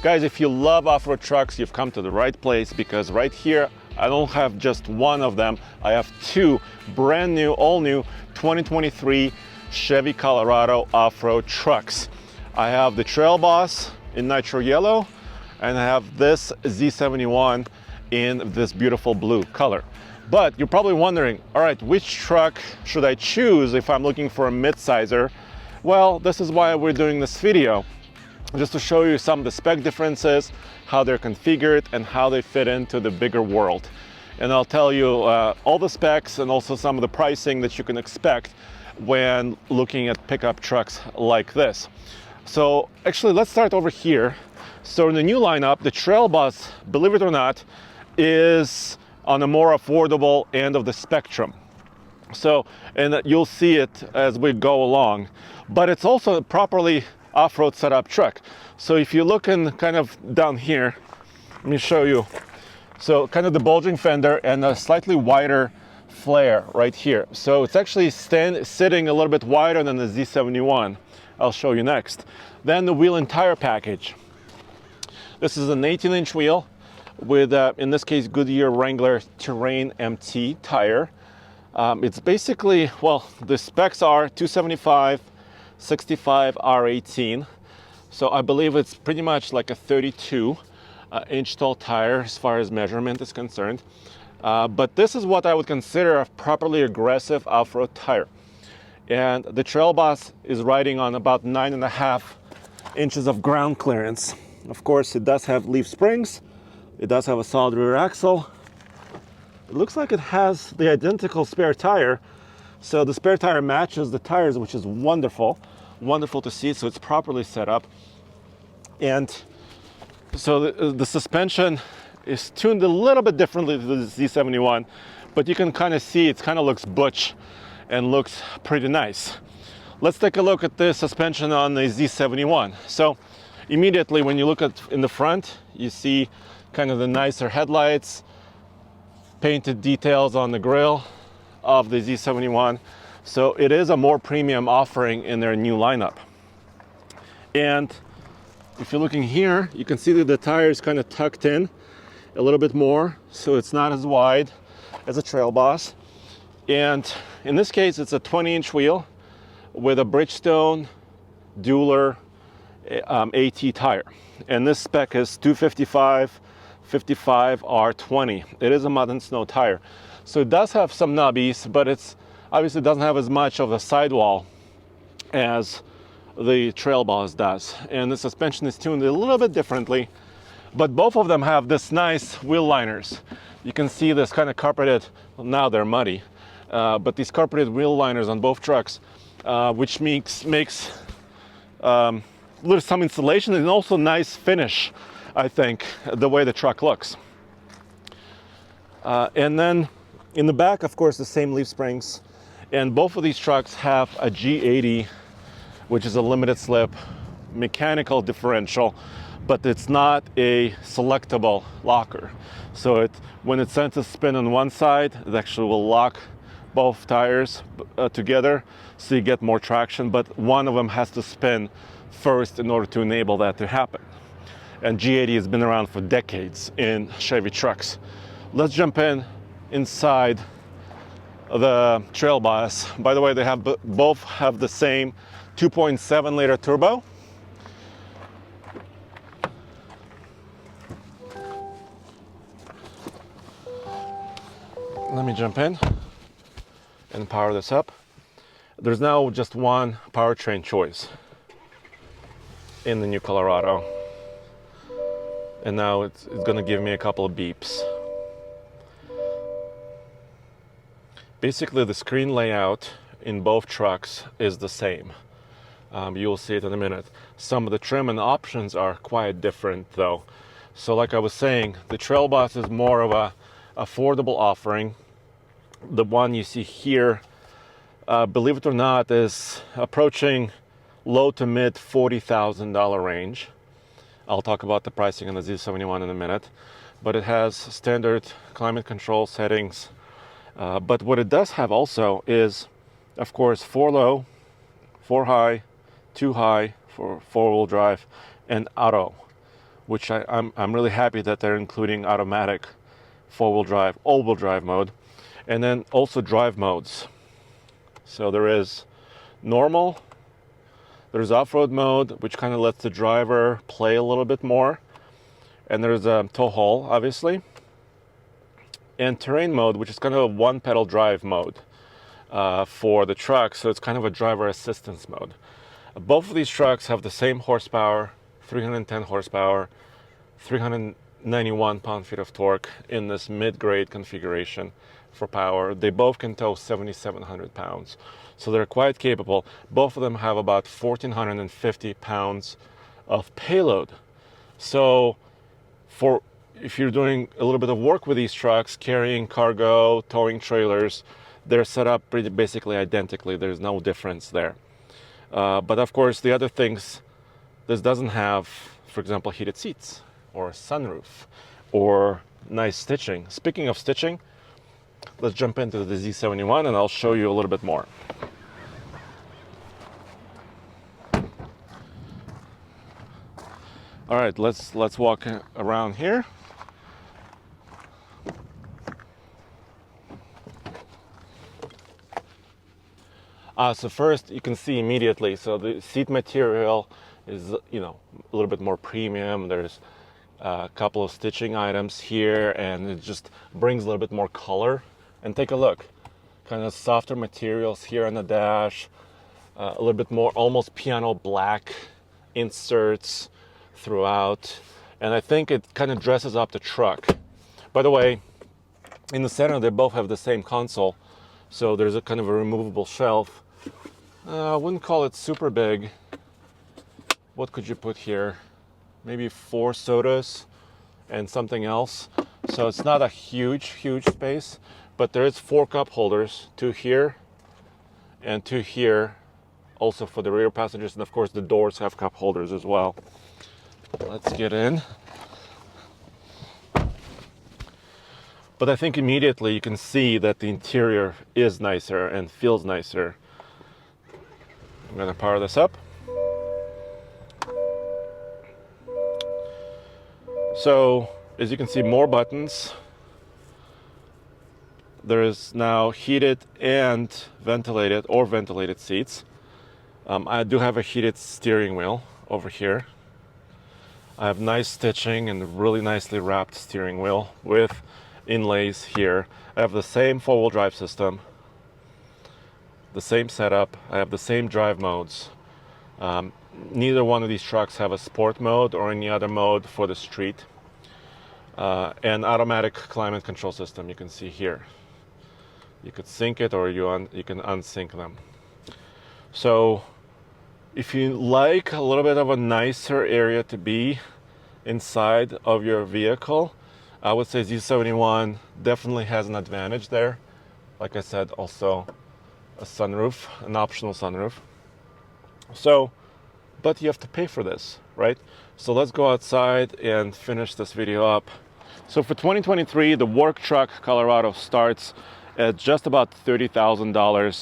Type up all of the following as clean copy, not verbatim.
Guys, if you love off-road trucks, you've come to the right place, because right here, I don't have just one of them. I have two brand new, all new 2023 Chevy Colorado off-road trucks. I have the Trail Boss in nitro yellow, and I have this Z71 in this beautiful blue color. But you're probably wondering, all right, which truck should I choose if I'm looking for a mid-sizer? Well, this is why we're doing this video, just to show you some of the spec differences, how they're configured, and how they fit into the bigger world. And I'll tell you all the specs and also some of the pricing that you can expect when looking at pickup trucks like this. So actually, let's start over here. So in the new lineup, the Trail Boss, believe it or not, is on a more affordable end of the spectrum. So, and you'll see it as we go along, but it's also a properly off-road setup truck. So if you look in kind of down here, let me show you. So kind of the bulging fender and a slightly wider flare right here. So it's actually sitting a little bit wider than the Z71. I'll show you next. Then the wheel and tire package. This is an 18-inch wheel with, in this case, Goodyear Wrangler Terrain MT tire. It's basically, well, the specs are 275, 65 R18. So I believe it's pretty much like a 32 inch tall tire as far as measurement is concerned. But this is what I would consider a properly aggressive off-road tire. And the Trail Boss is riding on about 9.5 inches of ground clearance. Of course, it does have leaf springs. It does have a solid rear axle. It looks like it has the identical spare tire. So the spare tire matches the tires, which is wonderful. Wonderful to see, so it's properly set up. And so the suspension is tuned a little bit differently to the Z71, but you can kind of see it kind of looks butch and looks pretty nice. Let's take a look at the suspension on the Z71. So immediately when you look at in the front, you see kind of the nicer headlights, painted details on the grille of the Z71. So it is a more premium offering in their new lineup. And if you're looking here, you can see that the tire is kind of tucked in a little bit more, so it's not as wide as a Trail Boss. And in this case, it's a 20-inch wheel with a Bridgestone Dueler AT tire. And this spec is 255 55 R20. It is a mud and snow tire. So it does have some knobbies, but it's obviously doesn't have as much of a sidewall as the Trail Boss does. And the suspension is tuned a little bit differently, but both of them have this nice wheel liners. You can see this kind of carpeted, well, now they're muddy, but these carpeted wheel liners on both trucks, which makes some installation and also nice finish, I think, the way the truck looks. And then in the back, of course, the same leaf springs. And both of these trucks have a G80, which is a limited slip mechanical differential, but it's not a selectable locker. So when it senses spin on one side, it actually will lock both tires together, so you get more traction, but one of them has to spin first in order to enable that to happen. And G80 has been around for decades in Chevy trucks. Let's jump inside the Trail Boss. By the way, they have both have the same 2.7 liter turbo. Let me jump in and power this up. There's now just one powertrain choice in the new Colorado. And now it's going to give me a couple of beeps. Basically, the screen layout in both trucks is the same. You'll see it in a minute. Some of the trim and options are quite different though. So like I was saying, the Trail Boss is more of a affordable offering. The one you see here, believe it or not, is approaching low to mid $40,000 range. I'll talk about the pricing on the Z71 in a minute, but it has standard climate control settings. But what it does have also is, of course, 4 low, 4 high, 2 high for 4-wheel drive, and auto, which I'm really happy that they're including automatic four-wheel drive, all-wheel drive mode, and then also drive modes. So there is normal, there's off-road mode, which kind of lets the driver play a little bit more, and there's a tow haul, obviously, and terrain mode, which is kind of a one-pedal drive mode for the truck, so it's kind of a driver assistance mode. Both of these trucks have the same horsepower, 310 horsepower, 391 pound-feet of torque in this mid-grade configuration for power. They both can tow 7,700 pounds, so they're quite capable. Both of them have about 1,450 pounds of payload. So if you're doing a little bit of work with these trucks, carrying cargo, towing trailers, they're set up pretty basically identically. There's no difference there. But of course, the other things, this doesn't have, for example, heated seats or a sunroof or nice stitching. Speaking of stitching, let's jump into the Z71 and I'll show you a little bit more. All right, let's walk around here. So first, you can see immediately, so the seat material is, a little bit more premium. There's a couple of stitching items here, and it just brings a little bit more color. And take a look, kind of softer materials here on the dash, a little bit more almost piano black inserts throughout, and I think it kind of dresses up the truck. By the way, in the center, they both have the same console, so there's a kind of a removable shelf. I wouldn't call it super big. What could you put here? Maybe 4 sodas and something else. So it's not a huge space, but there is 4 cup holders, 2 here and 2 here, also for the rear passengers, and of course the doors have cup holders as well. Let's get in. But I think immediately you can see that the interior is nicer and feels nicer. I'm gonna power this up. So, as you can see, more buttons. There is now heated and ventilated seats. I do have a heated steering wheel over here. I have nice stitching and really nicely wrapped steering wheel with inlays here. I have the same four-wheel drive system, the same setup. I have the same drive modes. Neither one of these trucks have a sport mode or any other mode for the street. And automatic climate control system, you can see here. You could sync it or you can unsync them. So if you like a little bit of a nicer area to be inside of your vehicle, I would say Z71 definitely has an advantage there. Like I said, also a sunroof, an optional sunroof. So, but you have to pay for this, right? So let's go outside and finish this video up. So for 2023, the work truck Colorado starts at just about $30,000, a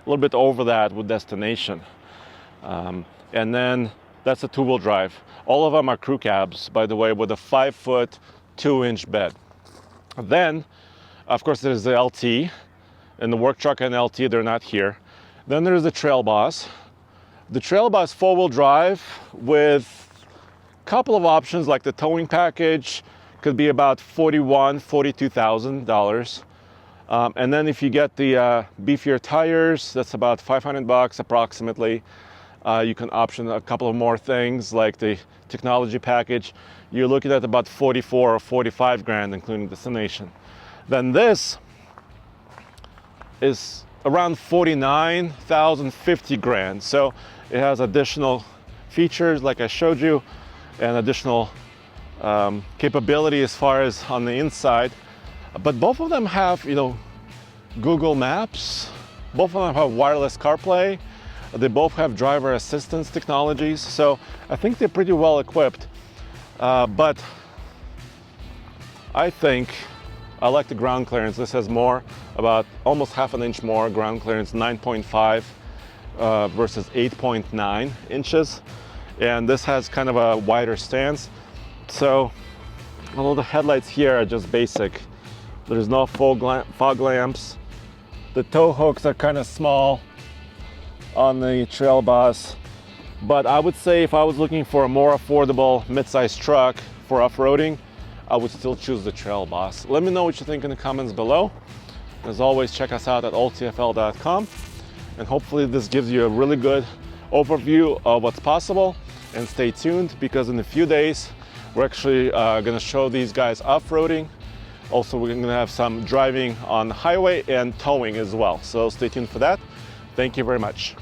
little bit over that with destination. And then that's a two-wheel drive. All of them are crew cabs, by the way, with a 5-foot, 2-inch bed. Then, of course, there's the LT, and the work truck and LT, they're not here. Then there's the Trail Boss. The Trail Boss 4-wheel drive with a couple of options, like the towing package could be about $42,000. And then if you get the beefier tires, that's about $500 approximately. You can option a couple of more things like the technology package. You're looking at about 44 or 45 grand, including destination. Then this is around 49,000, 50 grand. So it has additional features like I showed you and additional capability as far as on the inside. But both of them have, Google Maps. Both of them have wireless CarPlay. They both have driver assistance technologies. So I think they're pretty well equipped. But I think I like the ground clearance. This has more, about almost half an inch more ground clearance, 9.5 versus 8.9 inches. And this has kind of a wider stance. So although the headlights here are just basic, there's no fog lamps. The tow hooks are kind of small on the trail bus, but I would say if I was looking for a more affordable mid-sized truck for off-roading, I would still choose the trail bus. Let me know what you think in the comments below. As always, check us out at alltfl.com, and hopefully this gives you a really good overview of what's possible. And stay tuned, because in a few days we're actually going to show these guys off-roading. Also, we're going to have some driving on the highway and towing as well. So stay tuned for that. Thank you very much.